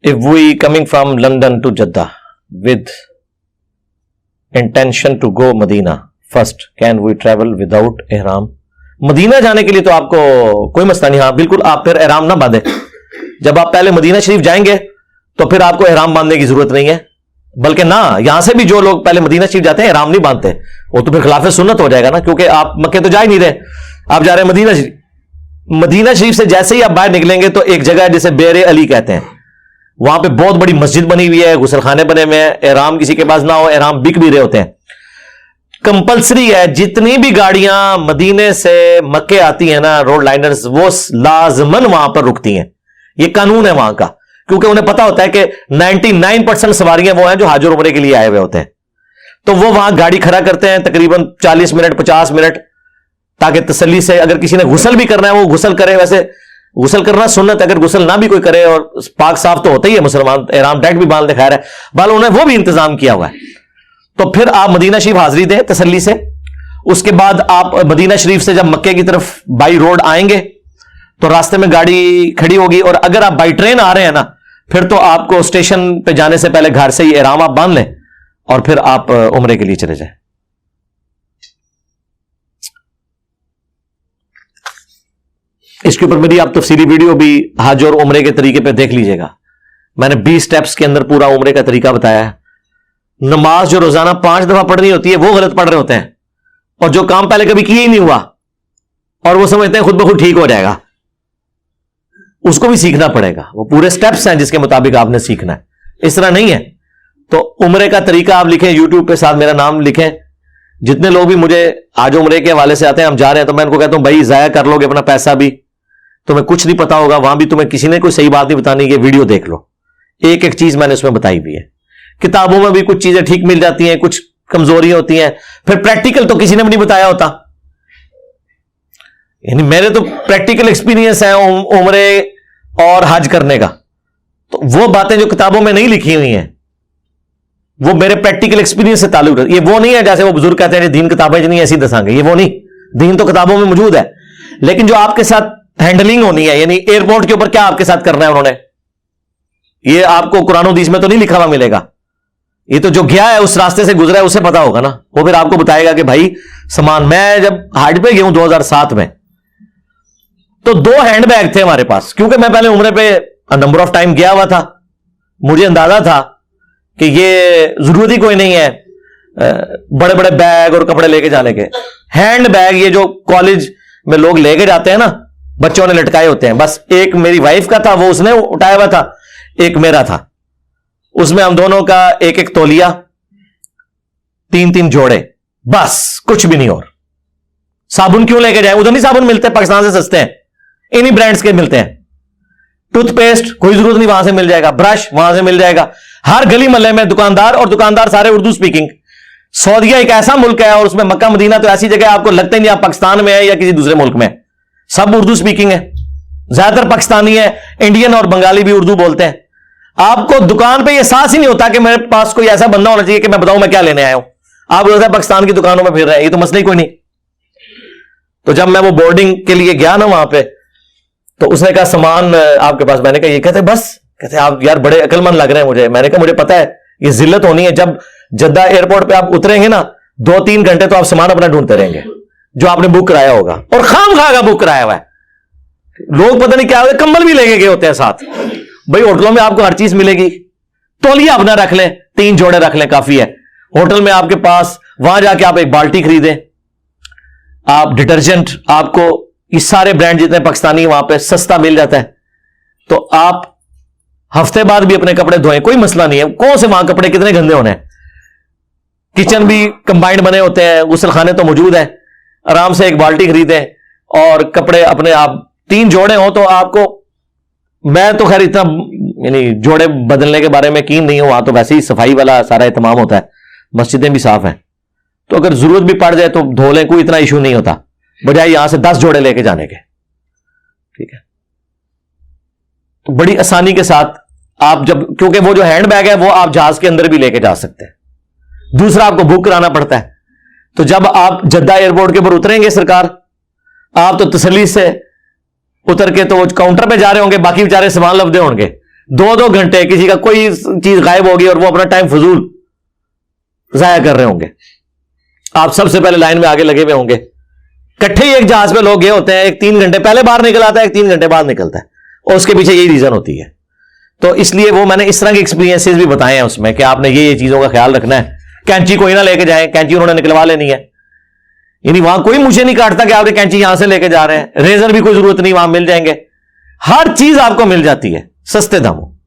if we coming from London to Jeddah with intention to go Medina, first can we travel without ihram? مدینہ جانے کے لیے تو آپ کو کوئی مسئلہ نہیں. ہاں بالکل آپ پھر احرام نہ باندھیں. جب آپ پہلے مدینہ شریف جائیں گے تو پھر آپ کو احرام باندھنے کی ضرورت نہیں ہے. بلکہ نہ, یہاں سے بھی جو لوگ پہلے مدینہ شریف جاتے ہیں احرام نہیں باندھتے, وہ تو پھر خلاف سنت ہو جائے گا نا, کیونکہ آپ مکے تو جا ہی نہیں رہے, آپ جا رہے ہیں مدینہ شریف. مدینہ شریف سے جیسے ہی آپ باہر نکلیں گے تو ایک جگہ ہے جسے بیر علی کہتے ہیں, وہاں پہ بہت بڑی مسجد بنی ہوئی ہے, غسل خانے بنے ہوئے ہیں. احرام کسی کے پاس نہ ہو, احرام بک بھی رہے ہوتے ہیں. کمپلسری ہے جتنی بھی گاڑیاں مدینے سے مکے آتی ہیں نا, روڈ لائنرز, وہ لازمن وہاں پر رکتی ہیں. یہ قانون ہے وہاں کا, کیونکہ انہیں پتا ہوتا ہے کہ 99% سواریاں وہ ہیں جو حج اور عمرے کے لیے آئے ہوئے ہوتے ہیں. تو وہ وہاں گاڑی کھڑا کرتے ہیں تقریباً 40 منٹ 50 منٹ, تاکہ تسلی سے اگر کسی نے غسل بھی کرنا ہے وہ غسل کرے. ویسے غسل کرنا سنت, اگر غسل نہ بھی کوئی کرے اور پاک صاف تو ہوتا ہی ہے مسلمان, احرام ڈائریکٹ بھی باندھ دے, خیر ہے بال, انہوں نے وہ بھی انتظام کیا ہوا ہے. تو پھر آپ مدینہ شریف حاضری دیں تسلی سے. اس کے بعد آپ مدینہ شریف سے جب مکے کی طرف بائی روڈ آئیں گے تو راستے میں گاڑی کھڑی ہوگی, اور اگر آپ بائی ٹرین آ رہے ہیں نا, پھر تو آپ کو اسٹیشن پہ جانے سے پہلے گھر سے ہی احرام آپ باندھ لیں اور پھر آپ عمرے کے لیے چلے جائیں. اس کے اوپر میری آپ تفصیلی ویڈیو بھی حج اور عمرے کے طریقے پہ دیکھ لیجئے گا. میں نے 20 سٹیپس کے اندر پورا عمرے کا طریقہ بتایا ہے. نماز جو روزانہ 5 دفعہ پڑھنی ہوتی ہے وہ غلط پڑھ رہے ہوتے ہیں, اور جو کام پہلے کبھی کیا ہی نہیں ہوا اور وہ سمجھتے ہیں خود بخود ٹھیک ہو جائے گا, اس کو بھی سیکھنا پڑے گا. وہ پورے سٹیپس ہیں جس کے مطابق آپ نے سیکھنا ہے, اس طرح نہیں ہے. تو عمرے کا طریقہ آپ لکھیں یوٹیوب پہ, ساتھ میرا نام لکھیں. جتنے لوگ بھی مجھے آج عمرے کے حوالے سے آتے ہیں, ہم جا رہے ہیں, تو میں ان کو کہتا ہوں بھائی ضائع کر لو گے اپنا پیسہ بھی, تمہیں کچھ نہیں پتا ہوگا, وہاں بھی تمہیں کسی نے کوئی صحیح بات نہیں بتانی, یہ ویڈیو دیکھ لو, ایک ایک چیز میں نے اس میں بتائی بھی ہے. کتابوں میں بھی کچھ چیزیں ٹھیک مل جاتی ہیں, کچھ کمزوری ہوتی ہیں. پھر پریکٹیکل تو کسی نے بھی نہیں بتایا ہوتا, یعنی میرے تو پریکٹیکل ایکسپیرینس ہے عمرے اور حج کرنے کا, تو وہ باتیں جو کتابوں میں نہیں لکھی ہوئی ہیں وہ میرے پریکٹیکل ایکسپیرینس سے تعلق ہے. یہ وہ نہیں ہے جیسے وہ بزرگ کہتے ہیں دین کتابیں نہیں ایسی دساں گے, یہ وہ نہیں. دین تو کتابوں میں موجود ہے, لیکن جو آپ کے ساتھ ہینڈلنگ ہونی ہے, یعنی ایئرپورٹ کے اوپر کیا آپ کے ساتھ کرنا ہے انہوں نے, یہ آپ کو قرآن و حدیث میں تو نہیں لکھا ہوا ملے گا. یہ تو جو گیا ہے اس راستے سے گزرا ہے اسے پتا ہوگا نا, وہ پھر آپ کو بتائے گا کہ بھائی سامان. میں جب حج پہ گیا ہوں 2007 میں, تو 2 ہینڈ بیگ تھے ہمارے پاس, کیونکہ میں پہلے عمرے پہ نمبر آف ٹائم گیا ہوا تھا, مجھے اندازہ تھا کہ یہ ضرورت ہی کوئی نہیں ہے بڑے بڑے بیگ اور کپڑے لے کے جانے کے. ہینڈ بیگ یہ جو کالج میں لوگ لے کے جاتے ہیں نا, بچوں نے لٹکائے ہوتے ہیں, بس ایک میری وائف کا تھا, وہ اس نے اٹھایا ہوا تھا, ایک میرا تھا. اس میں ہم دونوں کا ایک ایک تولیہ, 3 جوڑے, بس کچھ بھی نہیں. اور صابن کیوں لے کے جائیں, ادھر نہیں صابن ملتے, پاکستان سے سستے ہیں, انہی برانڈز کے ملتے ہیں. ٹوتھ پیسٹ کوئی ضرورت نہیں, وہاں سے مل جائے گا. برش وہاں سے مل جائے گا. ہر گلی محلے میں دکاندار, اور دکاندار سارے اردو سپیکنگ. سعودیہ ایک ایسا ملک ہے, اور اس میں مکہ مدینہ تو ایسی جگہ آپ کو لگتا ہی نہیں آپ پاکستان میں ہے یا کسی دوسرے ملک میں, سب اردو سپیکنگ ہے. زیادہ تر پاکستانی ہے, انڈین اور بنگالی بھی اردو بولتے ہیں. آپ کو دکان پہ یہ احساس ہی نہیں ہوتا کہ میرے پاس کوئی ایسا بندہ ہونا چاہیے کہ میں بتاؤں میں کیا لینے آیا ہوں. آپ روزہ پاکستان کی دکانوں میں پھر رہے ہیں, یہ تو مسئلہ ہی کوئی نہیں. تو جب میں وہ بورڈنگ کے لیے گیا نا وہاں پہ, تو اس نے کہا سامان آپ کے پاس, میں نے کہا یہ, کہتے بس, کہتے آپ یار بڑے عقل مند لگ رہے ہیں مجھے. میں نے کہا مجھے پتا ہے یہ ذلت ہونی ہے, جب جدہ ایئرپورٹ پہ آپ اتریں گے نا 2-3 گھنٹے تو آپ سامان اپنا ڈھونڈتے رہیں گے جو آپ نے بک کرایا ہوگا, اور خام خواہ کا بک کرایا ہوا ہے. لوگ پتہ نہیں کیا ہوتا, کمبل بھی لے کے گئے ہوتے ہیں ساتھ. بھائی ہوٹلوں میں آپ کو ہر چیز ملے گی, تولیہ اپنا رکھ لیں, 3 جوڑے رکھ لیں, کافی ہے. ہوٹل میں آپ کے پاس, وہاں جا کے آپ ایک بالٹی خریدیں, آپ ڈٹرجنٹ, آپ کو یہ سارے برانڈ جتنے پاکستانی وہاں پہ سستا مل جاتا ہے, تو آپ ہفتے بعد بھی اپنے کپڑے دھوئیں, کوئی مسئلہ نہیں ہے. کون سے وہاں کپڑے کتنے گندے ہونے ہیں, کچن بھی کمبائنڈ بنے ہوتے ہیں, غسل خانے تو موجود ہیں. آرام سے ایک بالٹی خریدیں اور کپڑے اپنے آپ 3 جوڑے ہوں تو آپ کو, میں تو خیر اتنا یعنی جوڑے بدلنے کے بارے میں یقین نہیں ہوں, وہاں تو ویسے ہی صفائی والا سارا اہتمام ہوتا ہے, مسجدیں بھی صاف ہیں, تو اگر ضرورت بھی پڑ جائے تو دھو لیں, کوئی اتنا ایشو نہیں ہوتا, بجائے یہاں سے 10 جوڑے لے کے جانے کے. ٹھیک ہے, تو بڑی آسانی کے ساتھ آپ جب, کیونکہ وہ جو ہینڈ بیگ ہے وہ آپ جہاز کے اندر بھی لے کے جا سکتے ہیں. دوسرا آپ کو بک کرانا پڑتا ہے. تو جب آپ جدہ ایئرپورٹ کے اوپر اتریں گے سرکار, آپ تو تسلی سے اتر کے تو وہ کاؤنٹر پہ جا رہے ہوں گے, باقی بیچارے سامان لبدے ہوں گے, 2 گھنٹے کسی کا کوئی چیز غائب ہوگی اور وہ اپنا ٹائم فضول ضائع کر رہے ہوں گے. آپ سب سے پہلے لائن میں آگے لگے ہوئے ہوں گے. کٹھے ہی ایک جہاز پہ لوگ گئے ہوتے ہیں, ایک 3 گھنٹے پہلے باہر نکل آتا ہے, ایک 3 گھنٹے بعد نکلتا ہے, اور اس کے پیچھے یہی ریزن ہوتی ہے. تو اس لیے وہ میں نے اس طرح کے ایکسپیرینسز بھی بتائے ہیں اس میں کہ آپ نے یہ چیزوں کا خیال رکھنا ہے. کینچی کوئی نہ لے کے جائیں, کینچی انہوں نے نکلوا لینی ہے, یعنی وہاں کوئی مجھے نہیں کاٹتا کہ آپ نے کینچی یہاں سے لے کے جا رہے ہیں. ریزر بھی کوئی ضرورت نہیں, وہاں مل جائیں گے. ہر چیز آپ کو مل جاتی ہے سستے داموں.